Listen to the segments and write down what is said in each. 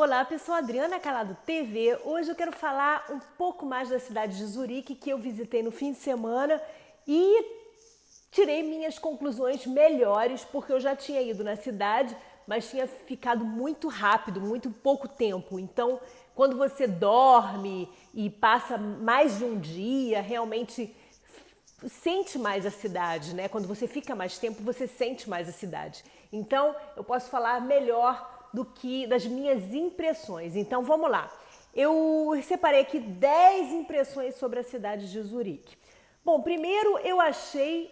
Olá pessoal, Adriana Calado TV. Hoje eu quero falar um pouco mais da cidade de Zurique, que eu visitei no fim de semana e tirei minhas conclusões melhores, porque eu já tinha ido na cidade, mas tinha ficado muito rápido, muito pouco tempo. Então, quando você dorme e passa mais de um dia, realmente sente mais a cidade, né? Quando você fica mais tempo, você sente mais a cidade. Então, eu posso falar melhor do que das minhas impressões. Então, vamos lá. Eu separei aqui 10 impressões sobre a cidade de Zurique. Bom, primeiro eu achei,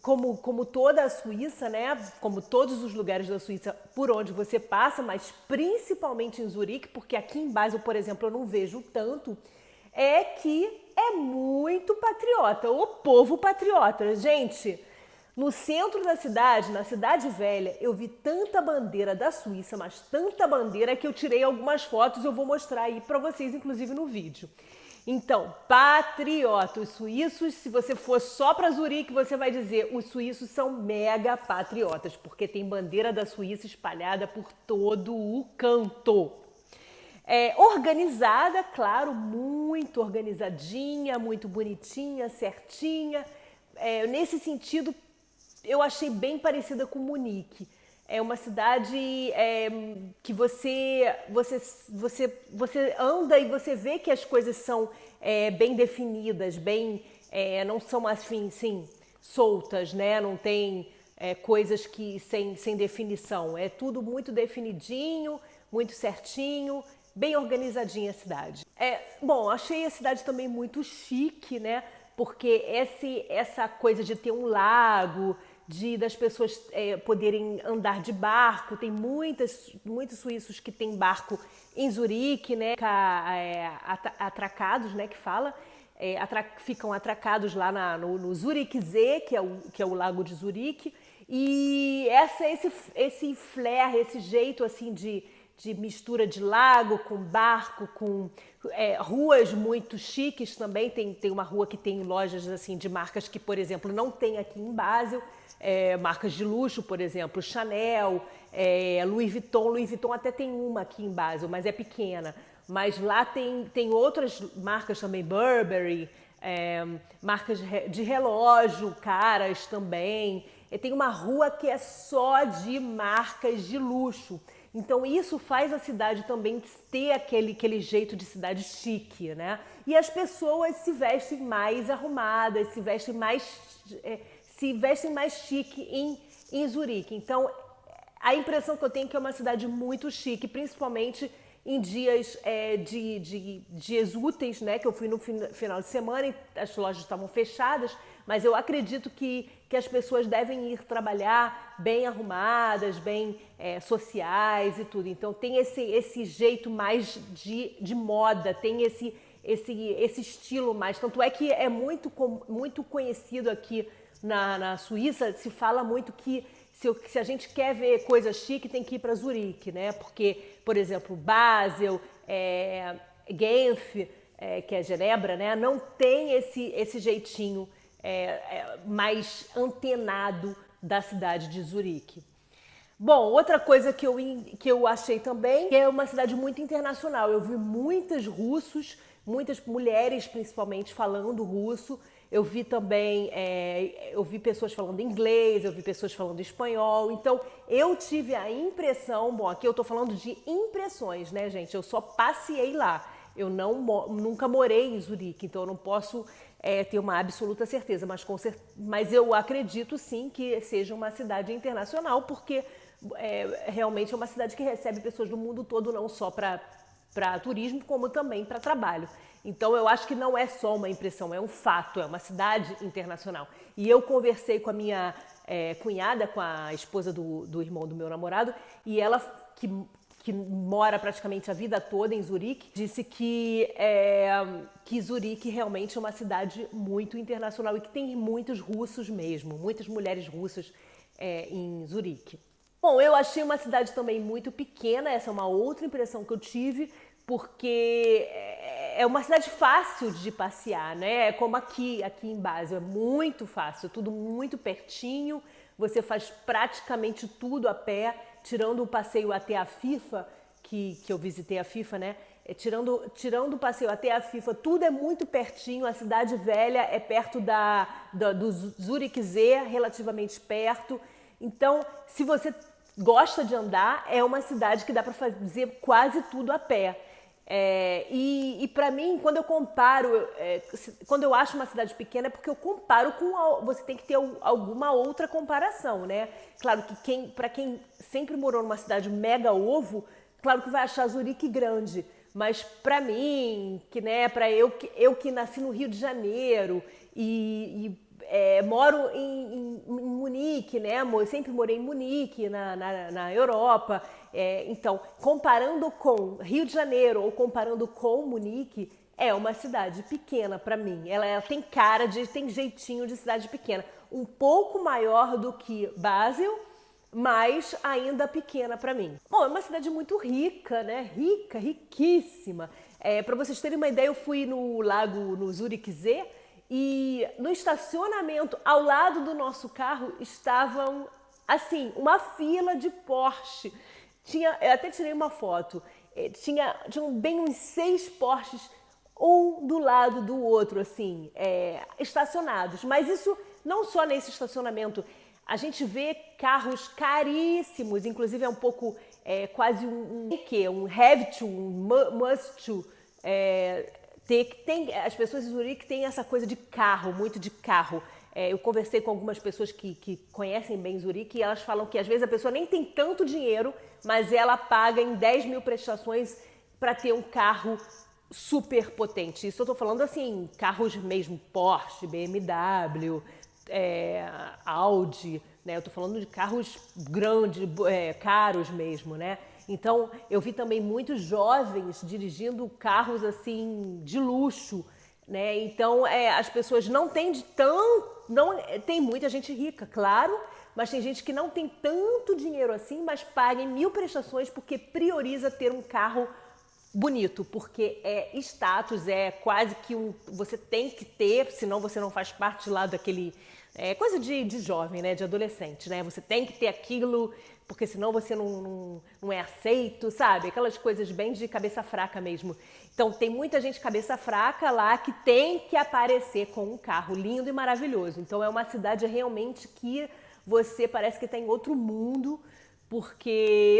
como toda a Suíça, né? Como todos os lugares da Suíça por onde você passa, mas principalmente em Zurique, porque aqui em Basel, por exemplo, eu não vejo tanto, é que é muito patriota, o povo patriota. Gente, no centro da cidade, na Cidade Velha, eu vi tanta bandeira da Suíça, mas tanta bandeira que eu tirei algumas fotos e eu vou mostrar aí para vocês, inclusive no vídeo. Então, patriota, os suíços, se você for só para Zurique, você vai dizer, os suíços são mega patriotas, porque tem bandeira da Suíça espalhada por todo o canto. Organizada, claro, muito organizadinha, muito bonitinha, certinha. Nesse sentido, eu achei bem parecida com Munique. É uma cidade que você anda e você vê que as coisas são bem definidas, não são assim, sim, soltas, né? Não tem coisas que sem definição. É tudo muito definidinho, muito certinho, bem organizadinha a cidade. Bom, achei a cidade também muito chique, né? Porque essa coisa de ter um lago, das pessoas poderem andar de barco, tem muitos suíços que têm barco em Zurique, né? Atracados, né? Que fala. Ficam atracados lá no Zurique See, que é o lago de Zurique. E esse flair, esse jeito assim de mistura de lago com barco, com ruas muito chiques também. Tem uma rua que tem lojas assim de marcas que, por exemplo, não tem aqui em Basel, marcas de luxo, por exemplo, Chanel, Louis Vuitton. Louis Vuitton até tem uma aqui em Basel, mas é pequena. Mas lá tem outras marcas também, Burberry, marcas de relógio, caras também. Tem uma rua que é só de marcas de luxo. Então isso faz a cidade também ter aquele jeito de cidade chique, né? E as pessoas se vestem mais arrumadas, se vestem mais chique em Zurique. Então a impressão que eu tenho é que é uma cidade muito chique, principalmente em dias dias úteis, né? Que eu fui no final de semana e as lojas estavam fechadas, mas eu acredito que as pessoas devem ir trabalhar bem arrumadas, bem sociais e tudo. Então tem esse jeito mais de moda, tem esse estilo mais. Tanto é que é muito conhecido aqui na Suíça, se fala muito que se a gente quer ver coisa chique, tem que ir para Zurique, né? Porque, por exemplo, Basel, Genf, que é Genebra, né? Não tem esse jeitinho mais antenado da cidade de Zurique. Bom, outra coisa que eu achei também que é uma cidade muito internacional. Eu vi muitos russos, muitas mulheres principalmente falando russo. Eu vi também, eu vi pessoas falando inglês, eu vi pessoas falando espanhol. Então, eu tive a impressão, bom, aqui eu tô falando de impressões, né, gente? Eu só passei lá. Eu nunca morei em Zurique, então eu não posso ter uma absoluta certeza, mas eu acredito sim que seja uma cidade internacional, porque realmente é uma cidade que recebe pessoas do mundo todo, não só para turismo, como também para trabalho. Então eu acho que não é só uma impressão, é um fato, é uma cidade internacional. E eu conversei com a minha cunhada, com a esposa do irmão do meu namorado, e ela, que mora praticamente a vida toda em Zurique, disse que Zurique realmente é uma cidade muito internacional e que tem muitos russos mesmo, muitas mulheres russas em Zurique. Bom, eu achei uma cidade também muito pequena, essa é uma outra impressão que eu tive, porque é uma cidade fácil de passear, né? Como aqui em Basel, é muito fácil, tudo muito pertinho, você faz praticamente tudo a pé, tirando o passeio até a FIFA, que eu visitei a FIFA, né? Tirando o passeio até a FIFA, tudo é muito pertinho. A cidade velha é perto do Zurichsee, relativamente perto. Então, se você gosta de andar, é uma cidade que dá para fazer quase tudo a pé. E para mim, quando eu comparo, quando eu acho uma cidade pequena, é porque eu comparo você tem que ter alguma outra comparação, né? Claro que para quem sempre morou numa cidade mega ovo, claro que vai achar Zurique grande. Mas para mim, para eu que nasci no Rio de Janeiro moro em Munique, né? Eu sempre morei em Munique, na Europa. Então, comparando com Rio de Janeiro ou comparando com Munique, é uma cidade pequena para mim. Ela tem tem jeitinho de cidade pequena. Um pouco maior do que Basel, mas ainda pequena para mim. Bom, é uma cidade muito rica, né? Riquíssima. Para vocês terem uma ideia, eu fui no Zurichsee, e no estacionamento, ao lado do nosso carro, estavam, assim, uma fila de Porsche. Eu até tirei uma foto. Tinham bem uns 6 Porsches, um do lado do outro, assim, estacionados. Mas isso não só nesse estacionamento. A gente vê carros caríssimos, inclusive é um pouco, quase um have to, um must to. As pessoas em Zurique têm essa coisa de carro, muito de carro. Eu conversei com algumas pessoas que conhecem bem Zurique e elas falam que às vezes a pessoa nem tem tanto dinheiro, mas ela paga em 10 mil prestações para ter um carro super potente. Isso eu estou falando assim, carros mesmo, Porsche, BMW, Audi, né? Eu estou falando de carros grandes, caros mesmo, né? Então, eu vi também muitos jovens dirigindo carros assim de luxo, né? Então, as pessoas não têm tem muita gente rica, claro, mas tem gente que não tem tanto dinheiro assim, mas paga em 1000 prestações porque prioriza ter um carro bonito, porque é status, é quase que você tem que ter, senão você não faz parte lá daquele... coisa de jovem, né? De adolescente, né? Você tem que ter aquilo, porque senão você não é aceito, sabe? Aquelas coisas bem de cabeça fraca mesmo. Então, tem muita gente cabeça fraca lá que tem que aparecer com um carro lindo e maravilhoso. Então, é uma cidade realmente que você parece que está em outro mundo, porque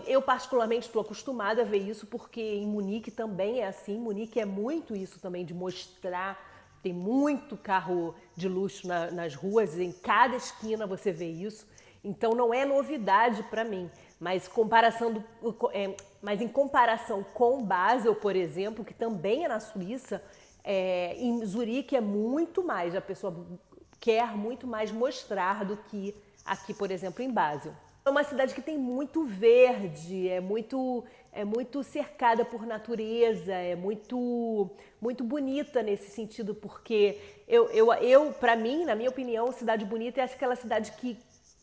eu particularmente estou acostumada a ver isso, porque em Munique também é assim. Munique é muito isso também, de mostrar. Tem muito carro de luxo nas ruas, em cada esquina você vê isso. Então não é novidade para mim, mas em comparação com Basel, por exemplo, que também é na Suíça, em Zurique é muito mais, a pessoa quer muito mais mostrar do que aqui, por exemplo, em Basel. É uma cidade que tem muito verde, é muito cercada por natureza, é muito bonita nesse sentido, porque para mim, na minha opinião, cidade bonita é aquela cidade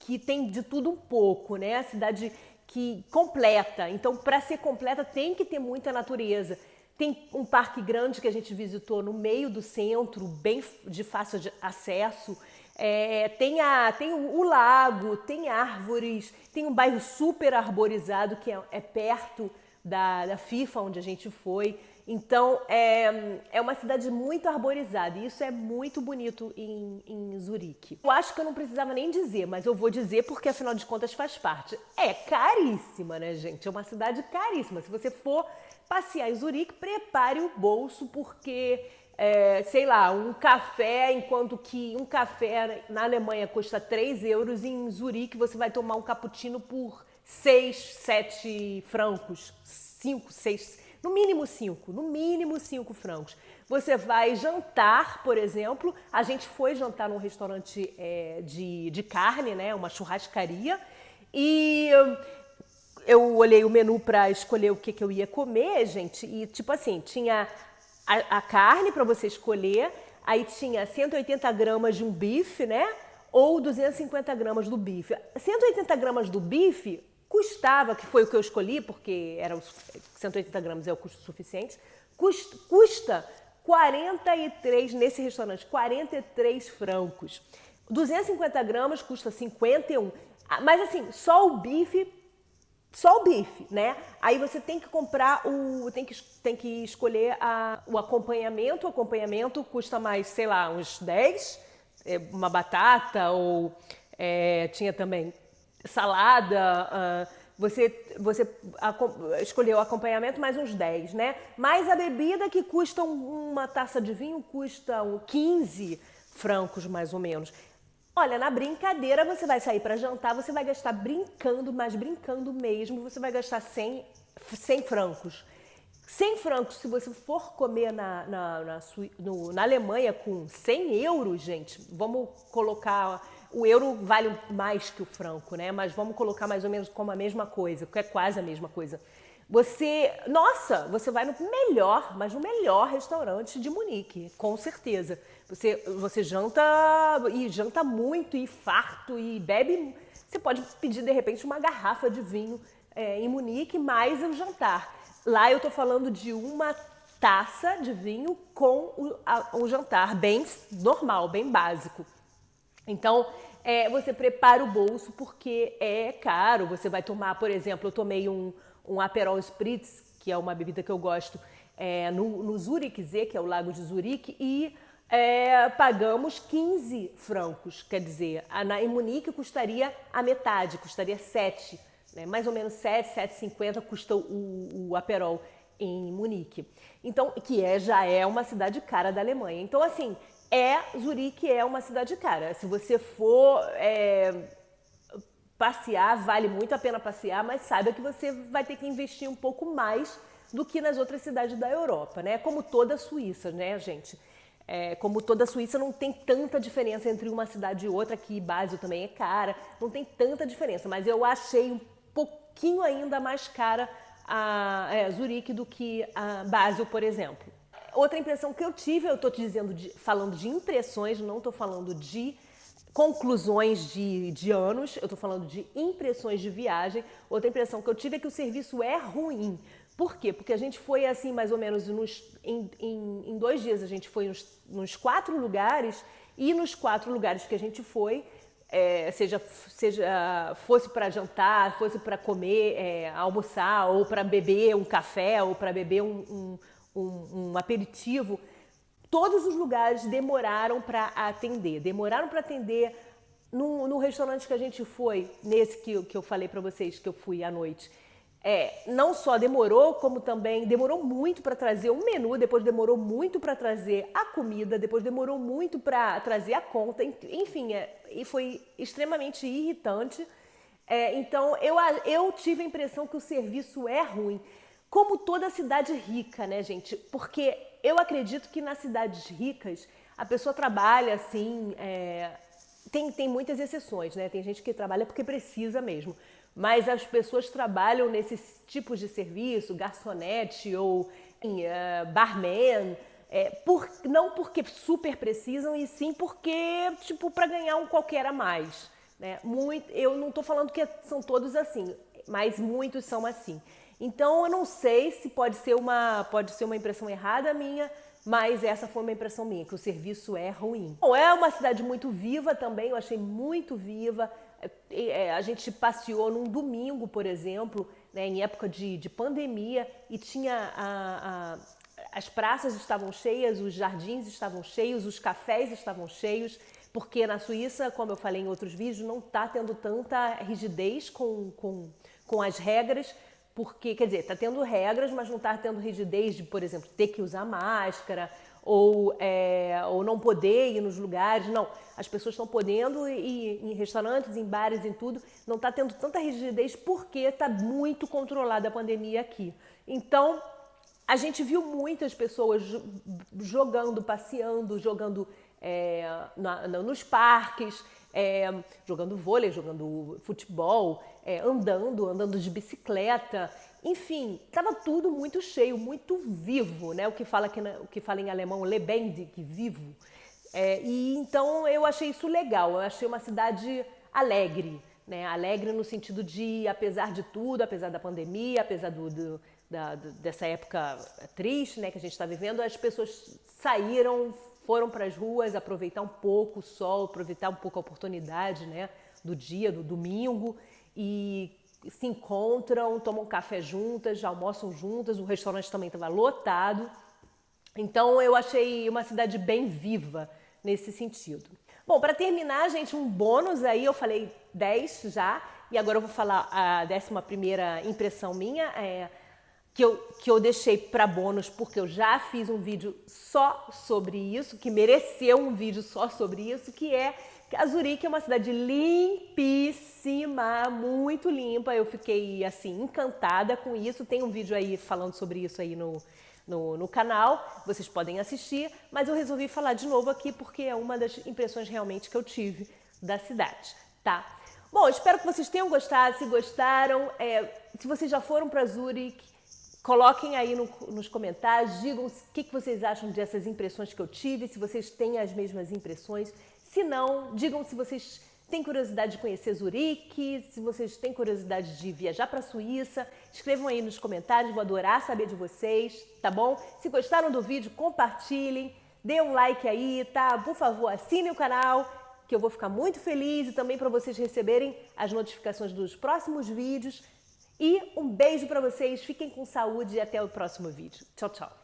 que tem de tudo um pouco, né? A cidade que completa. Então, para ser completa, tem que ter muita natureza. Tem um parque grande que a gente visitou no meio do centro, bem de fácil acesso. Tem o lago, tem árvores, tem um bairro super arborizado que é perto da FIFA, onde a gente foi. Então, é uma cidade muito arborizada e isso é muito bonito em Zurique. Eu acho que eu não precisava nem dizer, mas eu vou dizer porque, afinal de contas, faz parte. É caríssima, né, gente? É uma cidade caríssima. Se você for passear em Zurique, prepare o bolso porque... sei lá, um café, enquanto que um café na Alemanha custa 3 euros, em Zurique você vai tomar um cappuccino por 6, 7 francos, 5, 6, no mínimo 5 francos. Você vai jantar, por exemplo, a gente foi jantar num restaurante de carne, né, uma churrascaria, e eu olhei o menu para escolher o que eu ia comer, gente, e tipo assim, tinha... A carne para você escolher, aí tinha 180 gramas de um bife, né? Ou 250 gramas do bife. 180 gramas do bife custava, que foi o que eu escolhi, porque 180 gramas é o custo suficiente, custa 43, nesse restaurante, 43 francos. 250 gramas custa 51. Mas assim, só o bife só o bife, né? Aí você tem que comprar tem que escolher o acompanhamento. O acompanhamento custa mais, sei lá, uns 10, uma batata ou tinha também salada. Escolheu o acompanhamento mais uns 10, né? Mais a bebida que custa uma taça de vinho custa 15 francos mais ou menos. Olha, na brincadeira você vai sair para jantar, você vai gastar brincando, mas brincando mesmo, você vai gastar 100 francos. 100 francos, se você for comer na Alemanha com 100 euros, gente, vamos colocar... O euro vale mais que o franco, né? Mas vamos colocar mais ou menos como a mesma coisa, que é quase a mesma coisa. Você vai no melhor, mas no melhor restaurante de Munique, com certeza. Você janta muito e farto e bebe. Você pode pedir de repente uma garrafa de vinho em Munique mais o jantar. Lá eu tô falando de uma taça de vinho com um jantar bem normal, bem básico. Então, você prepara o bolso porque é caro. Você vai tomar, por exemplo, eu tomei um Aperol Spritz, que é uma bebida que eu gosto, no Zurichsee, que é o Lago de Zurique, e pagamos 15 francos. Quer dizer, em Munique custaria a metade, custaria 7, né? Mais ou menos 7,50 custa o Aperol em Munique. Então, já é uma cidade cara da Alemanha. Então, assim, Zurique é uma cidade cara. Se você for passear, vale muito a pena passear, mas saiba que você vai ter que investir um pouco mais do que nas outras cidades da Europa, né? Como toda a Suíça, né, gente? Como toda a Suíça, não tem tanta diferença entre uma cidade e outra, que Basel também é cara, não tem tanta diferença, mas eu achei um pouquinho ainda mais cara Zurique do que a Basel, por exemplo. Outra impressão que eu tive, eu estou falando de impressões, não estou falando de conclusões de anos, eu estou falando de impressões de viagem. Outra impressão que eu tive é que o serviço é ruim. Por quê? Porque a gente foi assim, mais ou menos, em 2 dias, a gente foi nos 4 lugares, e nos 4 lugares que a gente foi, fosse para jantar, fosse para comer, almoçar, ou para beber um café, ou para beber um aperitivo, todos os lugares demoraram para atender. No restaurante que a gente foi, nesse que eu falei para vocês que eu fui à noite. Não só demorou, como também demorou muito para trazer o menu, depois demorou muito para trazer a comida, depois demorou muito para trazer a conta, enfim, e foi extremamente irritante. Então, eu tive a impressão que o serviço é ruim, como toda cidade rica, né, gente? Porque eu acredito que nas cidades ricas a pessoa trabalha assim, tem muitas exceções, né? Tem gente que trabalha porque precisa mesmo. Mas as pessoas trabalham nesses tipos de serviço, garçonete ou barman, não porque super precisam, e sim porque, tipo, para ganhar um qualquer a mais, né? Eu não estou falando que são todos assim, mas muitos são assim. Então, eu não sei se pode ser uma impressão errada minha, mas essa foi uma impressão minha, que o serviço é ruim. Bom, é uma cidade muito viva também, eu achei muito viva. A gente passeou num domingo, por exemplo, né, em época de pandemia, e tinha as praças estavam cheias, os jardins estavam cheios, os cafés estavam cheios, porque na Suíça, como eu falei em outros vídeos, não está tendo tanta rigidez com as regras, porque, quer dizer, está tendo regras, mas não está tendo rigidez de, por exemplo, ter que usar máscara ou não poder ir nos lugares. Não, as pessoas estão podendo ir em restaurantes, em bares, em tudo. Não está tendo tanta rigidez porque está muito controlada a pandemia aqui. Então, a gente viu muitas pessoas jogando, passeando, jogando nos parques, jogando vôlei, jogando futebol, andando de bicicleta. Enfim, estava tudo muito cheio, muito vivo, né? O que fala em alemão lebendig, vivo. E então eu achei isso legal, eu achei uma cidade alegre, né? Alegre no sentido de, apesar de tudo, apesar da pandemia, apesar dessa época triste, né, que a gente está vivendo, as pessoas saíram, foram para as ruas aproveitar um pouco o sol, aproveitar um pouco a oportunidade, né, do dia, do domingo, e se encontram, tomam café juntas, almoçam juntas, o restaurante também estava lotado. Então eu achei uma cidade bem viva nesse sentido. Bom, para terminar, gente, um bônus aí, eu falei 10 já, e agora eu vou falar a 11ª impressão minha, que eu deixei para bônus porque eu já fiz um vídeo só sobre isso, que mereceu um vídeo só sobre isso, que é que a Zurique é uma cidade limpíssima, muito limpa. Eu fiquei assim encantada com isso. Tem um vídeo aí falando sobre isso aí no canal, vocês podem assistir, mas eu resolvi falar de novo aqui porque é uma das impressões realmente que eu tive da cidade, tá? Bom, espero que vocês tenham gostado. Se gostaram, se vocês já foram para Zurique, coloquem aí nos comentários, digam o que vocês acham dessas impressões que eu tive, se vocês têm as mesmas impressões. Se não, digam se vocês têm curiosidade de conhecer Zurique, se vocês têm curiosidade de viajar para a Suíça. Escrevam aí nos comentários, vou adorar saber de vocês, tá bom? Se gostaram do vídeo, compartilhem, dê um like aí, tá? Por favor, assinem o canal, que eu vou ficar muito feliz, e também para vocês receberem as notificações dos próximos vídeos. E um beijo para vocês, fiquem com saúde e até o próximo vídeo. Tchau, tchau!